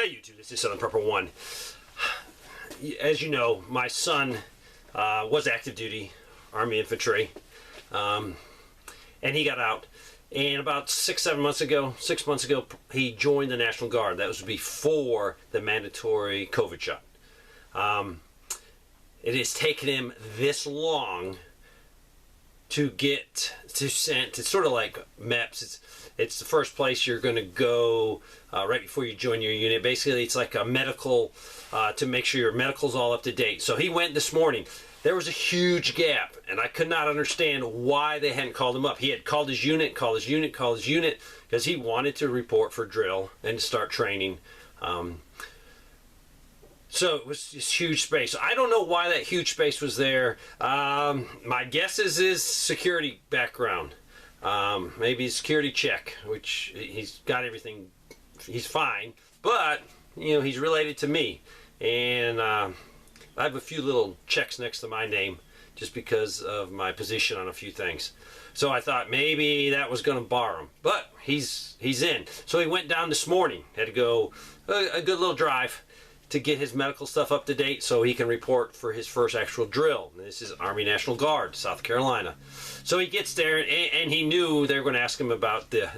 Hey YouTube, this is Southern Prepper 1. As you know, my son was active duty, Army infantry, and he got out. And about 6 months ago, he joined the National Guard. That was before the mandatory COVID shot. It has taken him this long to get to sent. It's sort of like MEPS. It's the first place you're going to go right before you join your unit. Basically, it's like a medical to make sure your medical's all up to date. So he went this morning. There was a huge gap, and I could not understand why they hadn't called him up. He had called his unit, because he wanted to report for drill and start training. So it was this huge space. I don't know why that huge space was there. My guess is his security background. Maybe a security check, which he's got everything. He's fine, but you know, he's related to me, and I have a few little checks next to my name just because of my position on a few things. So I thought maybe that was going to bar him, but he's in. So he went down this morning. Had to go a good little drive to get his medical stuff up to date so he can report for his first actual drill. This is Army National Guard, South Carolina. So he gets there, and he knew they were going to ask him about the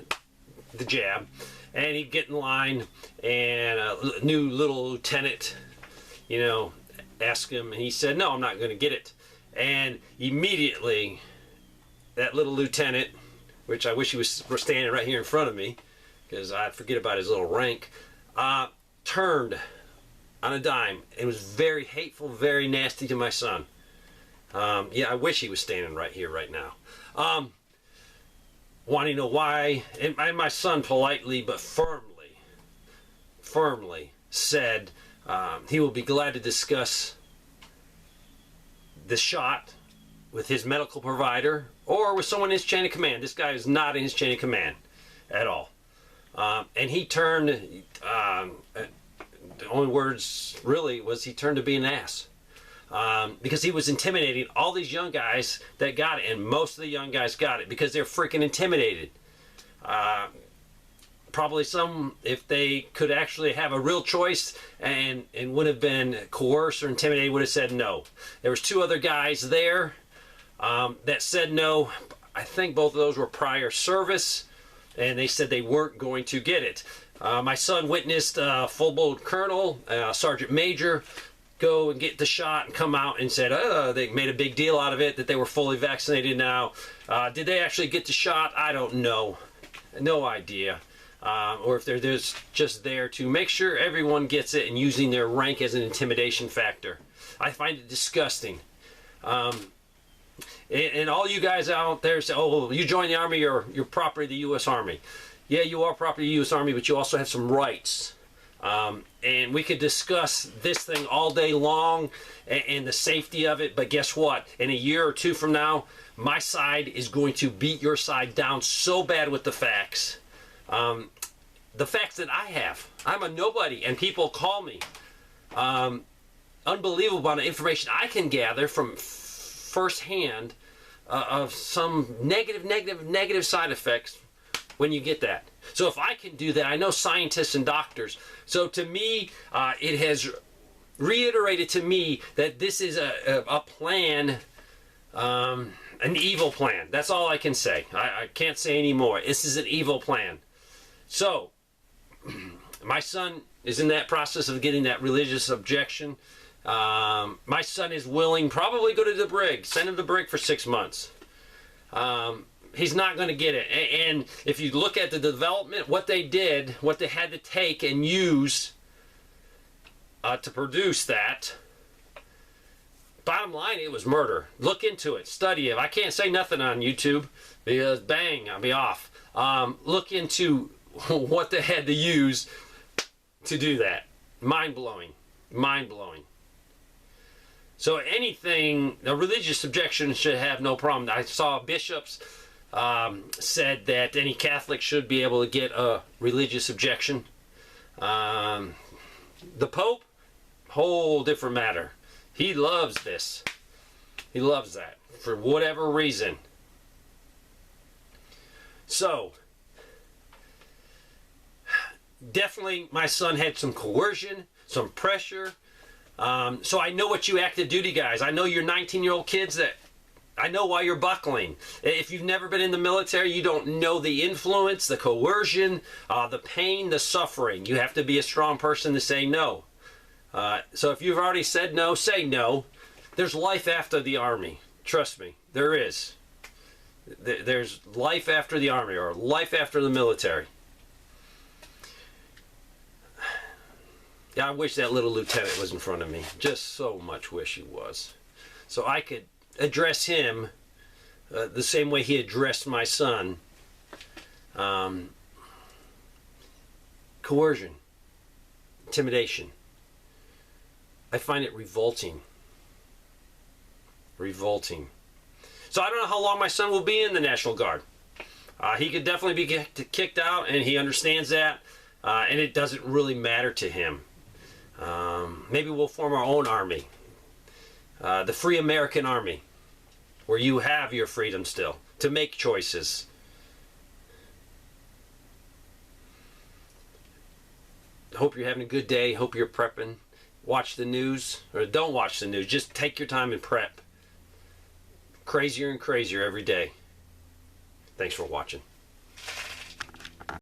jab. And he'd get in line, and a new little lieutenant, you know, asked him, and he said, "No, I'm not going to get it." And immediately, that little lieutenant, which I wish he was standing right here in front of me, because I'd forget about his little rank, turned on a dime and was very hateful, very nasty to my son. Yeah, I wish he was standing right here, right now. Wanting to know why, and my son politely but firmly said he will be glad to discuss the shot with his medical provider or with someone in his chain of command. This guy is not in his chain of command at all. And he turned, the only words really was he turned to be an ass. Because he was intimidating all these young guys that got it, and most of the young guys got it because they're freaking intimidated. Probably some, if they could actually have a real choice and would have been coerced or intimidated, would have said no. There was 2 other guys there that said no. I think both of those were prior service, and they said they weren't going to get it. My son witnessed full-blown colonel, sergeant major, go and get the shot and come out and said they made a big deal out of it, that they were fully vaccinated now. Did they actually get the shot? I don't know. No idea. Or if they're just there to make sure everyone gets it and using their rank as an intimidation factor. I find it disgusting. And all you guys out there say, "Oh, you join the Army, you're property of the U.S. Army." Yeah, you are property of the U.S. Army, but you also have some rights. And we could discuss this thing all day long and the safety of it, but guess what? In a year or 2 from now, my side is going to beat your side down so bad with the facts. The facts that I have. I'm a nobody, and people call me. Unbelievable amount of information I can gather from firsthand of some negative side effects when you get that. So if I can do that, I know scientists and doctors. So to me, it has reiterated to me that this is a plan, an evil plan. That's all I can say. I can't say any more. This is an evil plan. So my son is in that process of getting that religious objection. My son is willing, probably go to the brig, send him to the brig for 6 months. He's not going to get it. And if you look at the development, what they did, what they had to take and use to produce that, bottom line, it was murder. Look into it. Study it. I can't say nothing on YouTube because, bang, I'll be off. Look into what they had to use to do that. Mind-blowing. Mind-blowing. So anything, a religious objection should have no problem. I saw bishops said that any Catholic should be able to get a religious objection. The Pope, whole different matter. He loves this. He loves that for whatever reason. So definitely my son had some coercion, some pressure. So I know what you active duty guys, I know you're 19-year-old kids that I know why you're buckling. If you've never been in the military, you don't know the influence, the coercion, the pain, the suffering. You have to be a strong person to say no. So if you've already said no, say no. There's life after the Army. Trust me, there is. There's life after the Army, or life after the military. Yeah, I wish that little lieutenant was in front of me. Just so much wish he was. So I could address him the same way he addressed my son. Coercion, intimidation. I find it revolting. Revolting. So I don't know how long my son will be in the National Guard. He could definitely be kicked out, and he understands that, and it doesn't really matter to him. Maybe we'll form our own army. The Free American Army, where you have your freedom still to make choices. Hope you're having a good day. Hope you're prepping. Watch the news, or don't watch the news. Just take your time and prep. Crazier and crazier every day. Thanks for watching.